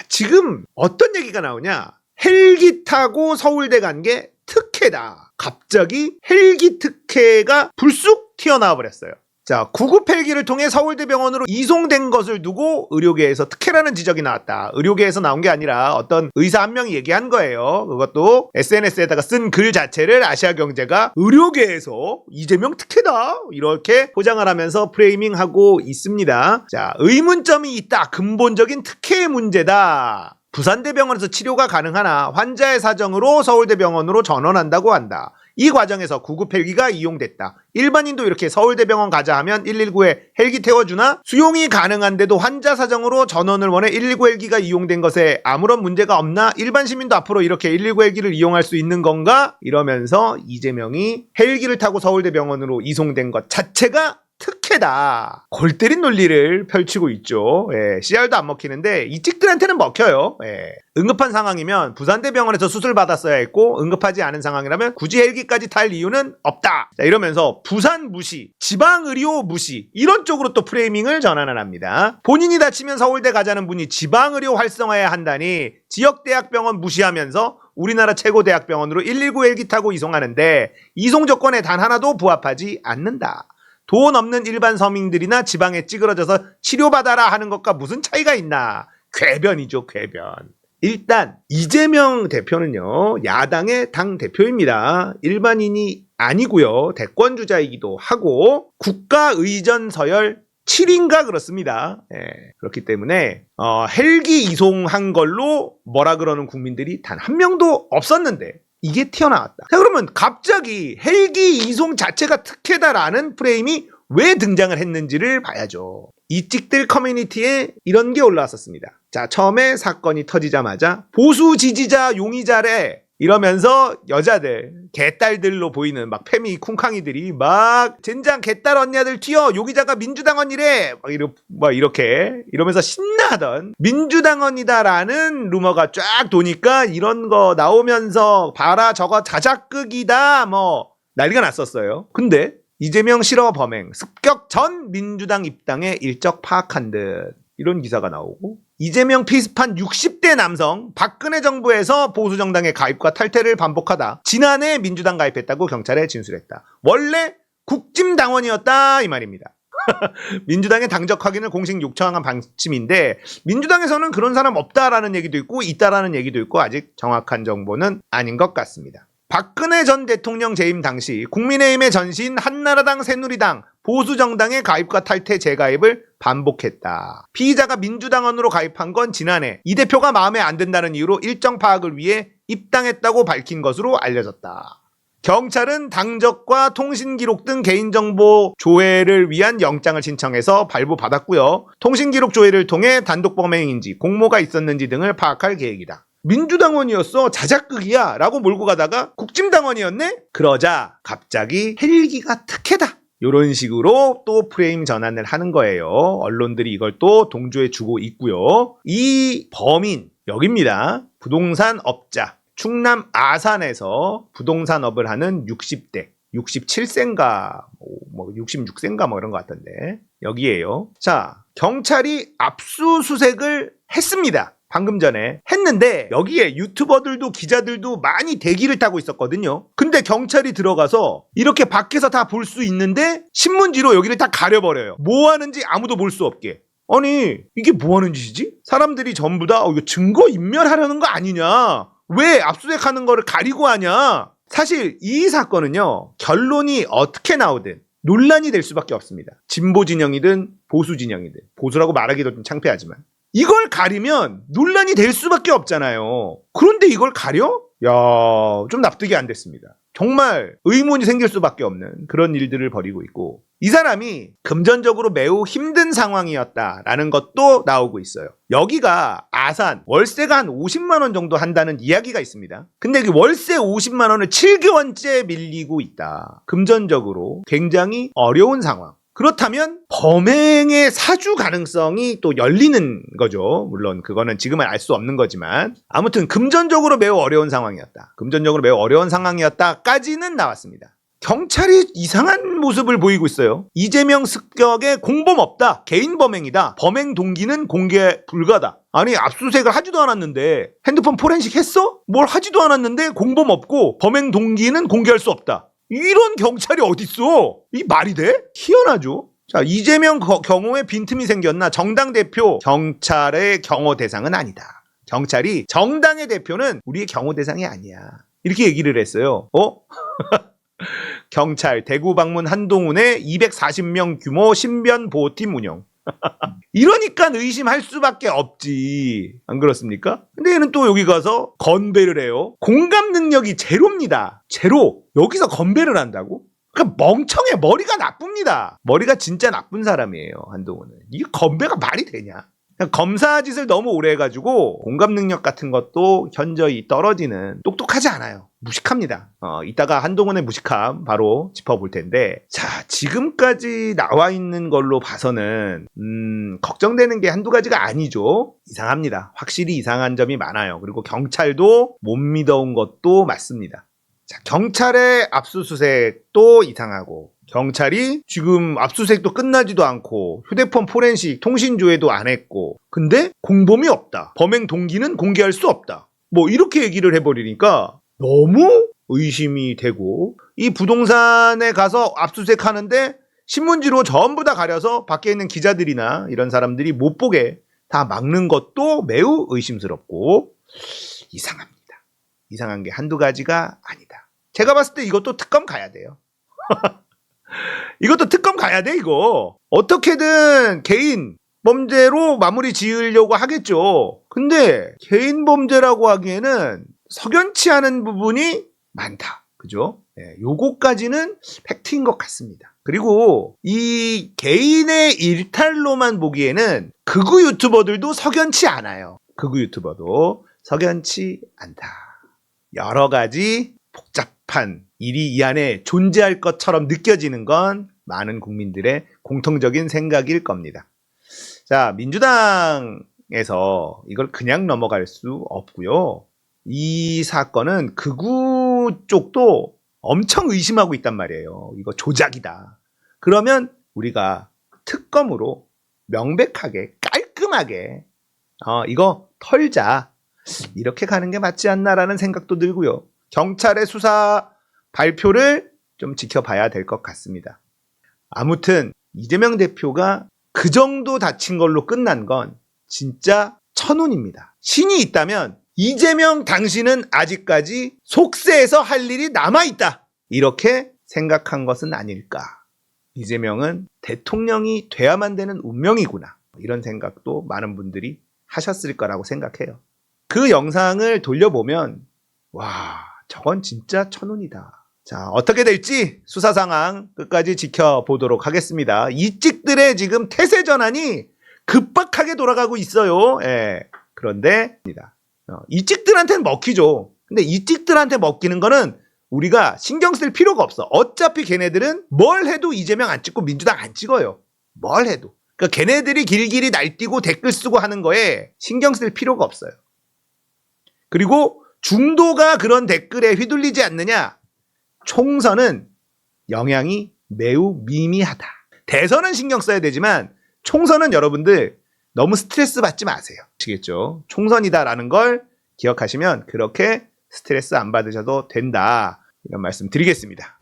지금 어떤 얘기가 나오냐? 헬기 타고 서울대 간 게 특혜다. 갑자기 헬기 특혜가 불쑥 튀어나와 버렸어요. 자, 구급 헬기를 통해 서울대병원으로 이송된 것을 두고 의료계에서 특혜라는 지적이 나왔다. 의료계에서 나온 게 아니라 어떤 의사 한 명이 얘기한 거예요. 그것도 SNS에다가 쓴 글 자체를 아시아경제가 의료계에서 이재명 특혜다 이렇게 포장을 하면서 프레이밍하고 있습니다. 자, 의문점이 있다. 근본적인 특혜의 문제다. 부산대병원에서 치료가 가능하나 환자의 사정으로 서울대병원으로 전원한다고 한다. 이 과정에서 구급 헬기가 이용됐다. 일반인도 이렇게 서울대병원 가자 하면 119에 헬기 태워주나? 수용이 가능한데도 환자 사정으로 전원을 원해 119 헬기가 이용된 것에 아무런 문제가 없나? 일반 시민도 앞으로 이렇게 119 헬기를 이용할 수 있는 건가? 이러면서 이재명이 헬기를 타고 서울대병원으로 이송된 것 자체가 특혜다. 골 때린 논리를 펼치고 있죠. CR도 안 먹히는데 이 찍들한테는 먹혀요. 응급한 상황이면 부산대병원에서 수술 받았어야 했고 응급하지 않은 상황이라면 굳이 헬기까지 탈 이유는 없다. 자, 이러면서 부산 무시, 지방의료 무시 이런 쪽으로 또 프레이밍을 전환을 합니다. 본인이 다치면 서울대 가자는 분이 지방의료 활성화해야 한다니 지역대학병원 무시하면서 우리나라 최고 대학병원으로 119 헬기 타고 이송하는데 이송 조건에 단 하나도 부합하지 않는다. 돈 없는 일반 서민들이나 지방에 찌그러져서 치료받아라 하는 것과 무슨 차이가 있나? 궤변이죠, 궤변. 일단 이재명 대표는요, 야당의 당대표입니다. 일반인이 아니고요, 대권주자이기도 하고 국가의전 서열 7인가 그렇습니다. 그렇기 때문에 헬기 이송한 걸로 뭐라 그러는 국민들이 단 한 명도 없었는데 이게 튀어나왔다. 자, 그러면 갑자기 헬기 이송 자체가 특혜다라는 프레임이 왜 등장을 했는지를 봐야죠. 이 찍들 커뮤니티에 이런 게 올라왔었습니다. 자, 처음에 사건이 터지자마자 보수 지지자 용의자래 이러면서 여자들, 개딸들로 보이는 막 페미 쿵쾅이들이 막 젠장 개딸 언니들 튀어 용의자가 민주당 언니래 막 이렇게 이러면서 신나하던 민주당 언니다라는 루머가 쫙 도니까 이런 거 나오면서 봐라 저거 자작극이다 뭐 난리가 났었어요. 근데 이재명 실어 범행 습격 전 민주당 입당에 일적 파악한 듯 이런 기사가 나오고 이재명 피습한 60대 남성 박근혜 정부에서 보수정당의 가입과 탈퇴를 반복하다 지난해 민주당 가입했다고 경찰에 진술했다. 원래 국짐당원이었다 이 말입니다. 민주당의 당적 확인을 공식 요청한 방침인데 민주당에서는 그런 사람 없다라는 얘기도 있고 있다라는 얘기도 있고 아직 정확한 정보는 아닌 것 같습니다. 박근혜 전 대통령 재임 당시 국민의힘의 전신 한나라당 새누리당 보수정당의 가입과 탈퇴 재가입을 반복했다. 피의자가 민주당원으로 가입한 건 지난해 이 대표가 마음에 안 든다는 이유로 일정 파악을 위해 입당했다고 밝힌 것으로 알려졌다. 경찰은 당적과 통신기록 등 개인정보 조회를 위한 영장을 신청해서 발부받았고요. 통신기록 조회를 통해 단독 범행인지 공모가 있었는지 등을 파악할 계획이다. 민주당원이었어 자작극이야 라고 몰고 가다가 국짐당원이었네? 그러자 갑자기 헬기가 특혜다 이런 식으로 또 프레임 전환을 하는 거예요. 언론들이 이걸 또 동조해 주고 있고요. 이 범인 여기입니다. 부동산 업자 충남 아산에서 부동산업을 하는 60대 67세인가 뭐 66세인가 뭐 이런 것 같던데 여기에요. 자, 경찰이 압수수색을 했습니다. 방금 전에 했는데 여기에 유튜버들도 기자들도 많이 대기를 타고 있었거든요. 근데 경찰이 들어가서 이렇게 밖에서 다 볼 수 있는데 신문지로 여기를 다 가려버려요. 뭐 하는지 아무도 볼 수 없게. 아니 이게 뭐 하는 짓이지? 사람들이 전부 다 이거 증거 인멸하려는 거 아니냐? 왜 압수수색하는 거를 가리고 하냐? 사실 이 사건은요 결론이 어떻게 나오든 논란이 될 수밖에 없습니다. 진보 진영이든 보수 진영이든 보수라고 말하기도 좀 창피하지만 이걸 가리면 논란이 될 수밖에 없잖아요. 그런데 이걸 가려? 야, 좀 납득이 안 됐습니다. 정말 의문이 생길 수밖에 없는 그런 일들을 벌이고 있고 이 사람이 금전적으로 매우 힘든 상황이었다라는 것도 나오고 있어요. 여기가 아산 월세가 한 50만 원 정도 한다는 이야기가 있습니다. 근데 그 월세 50만 원을 7개월째 밀리고 있다. 금전적으로 굉장히 어려운 상황. 그렇다면 범행의 사주 가능성이 또 열리는 거죠. 물론 그거는 지금은 알 수 없는 거지만 아무튼 금전적으로 매우 어려운 상황이었다. 금전적으로 매우 어려운 상황이었다까지는 나왔습니다. 경찰이 이상한 모습을 보이고 있어요. 이재명 습격에 공범 없다. 개인 범행이다. 범행 동기는 공개 불가다. 아니 압수수색을 하지도 않았는데 핸드폰 포렌식 했어? 뭘 하지도 않았는데 공범 없고 범행 동기는 공개할 수 없다. 이런 경찰이 어딨어? 이 말이 돼? 희한하죠? 자, 이재명 경호에 빈틈이 생겼나? 정당 대표 경찰의 경호 대상은 아니다. 경찰이 정당의 대표는 우리의 경호 대상이 아니야. 이렇게 얘기를 했어요. 경찰 대구 방문 한동훈의 240명 규모 신변 보호팀 운영. 이러니까 의심할 수밖에 없지. 안 그렇습니까? 근데 얘는 또 여기 가서 건배를 해요. 공감 능력이 제로입니다. 제로. 여기서 건배를 한다고? 그러니까 멍청해. 머리가 나쁩니다. 머리가 진짜 나쁜 사람이에요. 한동훈은. 이게 건배가 말이 되냐? 검사 짓을 너무 오래 해가지고 공감 능력 같은 것도 현저히 떨어지는, 똑똑하지 않아요. 무식합니다. 이따가 한동훈의 무식함 바로 짚어볼 텐데, 자, 지금까지 나와 있는 걸로 봐서는 걱정되는 게 한두 가지가 아니죠. 이상합니다. 확실히 이상한 점이 많아요. 그리고 경찰도 못 믿어온 것도 맞습니다. 자, 경찰의 압수수색도 이상하고, 경찰이 지금 압수수색도 끝나지도 않고 휴대폰 포렌식 통신 조회도 안 했고, 근데 공범이 없다. 범행 동기는 공개할 수 없다. 뭐 이렇게 얘기를 해버리니까 너무 의심이 되고, 이 부동산에 가서 압수수색하는데 신문지로 전부 다 가려서 밖에 있는 기자들이나 이런 사람들이 못 보게 다 막는 것도 매우 의심스럽고 이상합니다. 이상한 게 한두 가지가 아니다. 제가 봤을 때 이것도 특검 가야 돼요. 이것도 특검 가야 돼, 이거. 어떻게든 개인 범죄로 마무리 지으려고 하겠죠. 근데 개인 범죄라고 하기에는 석연치 않은 부분이 많다. 그죠? 네, 요거까지는 팩트인 것 같습니다. 그리고 이 개인의 일탈로만 보기에는 극우 유튜버들도 석연치 않아요. 극우 유튜버도 석연치 않다. 여러 가지 복잡한 일이 이 안에 존재할 것처럼 느껴지는 건 많은 국민들의 공통적인 생각일 겁니다. 자, 민주당에서 이걸 그냥 넘어갈 수 없고요. 이 사건은 극우 쪽도 엄청 의심하고 있단 말이에요. 이거 조작이다. 그러면 우리가 특검으로 명백하게 깔끔하게 이거 털자. 이렇게 가는 게 맞지 않나라는 생각도 들고요. 경찰의 수사 발표를 좀 지켜봐야 될 것 같습니다. 아무튼 이재명 대표가 그 정도 다친 걸로 끝난 건 진짜 천운입니다. 신이 있다면 이재명 당신은 아직까지 속세에서 할 일이 남아있다. 이렇게 생각한 것은 아닐까. 이재명은 대통령이 돼야만 되는 운명이구나. 이런 생각도 많은 분들이 하셨을 거라고 생각해요. 그 영상을 돌려보면 와, 저건 진짜 천운이다. 자, 어떻게 될지 수사 상황 끝까지 지켜보도록 하겠습니다. 이찍들의 지금 태세 전환이 급박하게 돌아가고 있어요. 예. 그런데 이찍들한테는 먹히죠. 근데 이찍들한테 먹히는 거는 우리가 신경 쓸 필요가 없어. 어차피 걔네들은 뭘 해도 이재명 안 찍고 민주당 안 찍어요. 뭘 해도. 그러니까 걔네들이 길길이 날뛰고 댓글 쓰고 하는 거에 신경 쓸 필요가 없어요. 그리고 중도가 그런 댓글에 휘둘리지 않느냐? 총선은 영향이 매우 미미하다. 대선은 신경 써야 되지만 총선은 여러분들 너무 스트레스 받지 마세요. 아시겠죠? 총선이다라는 걸 기억하시면 그렇게 스트레스 안 받으셔도 된다. 이런 말씀 드리겠습니다.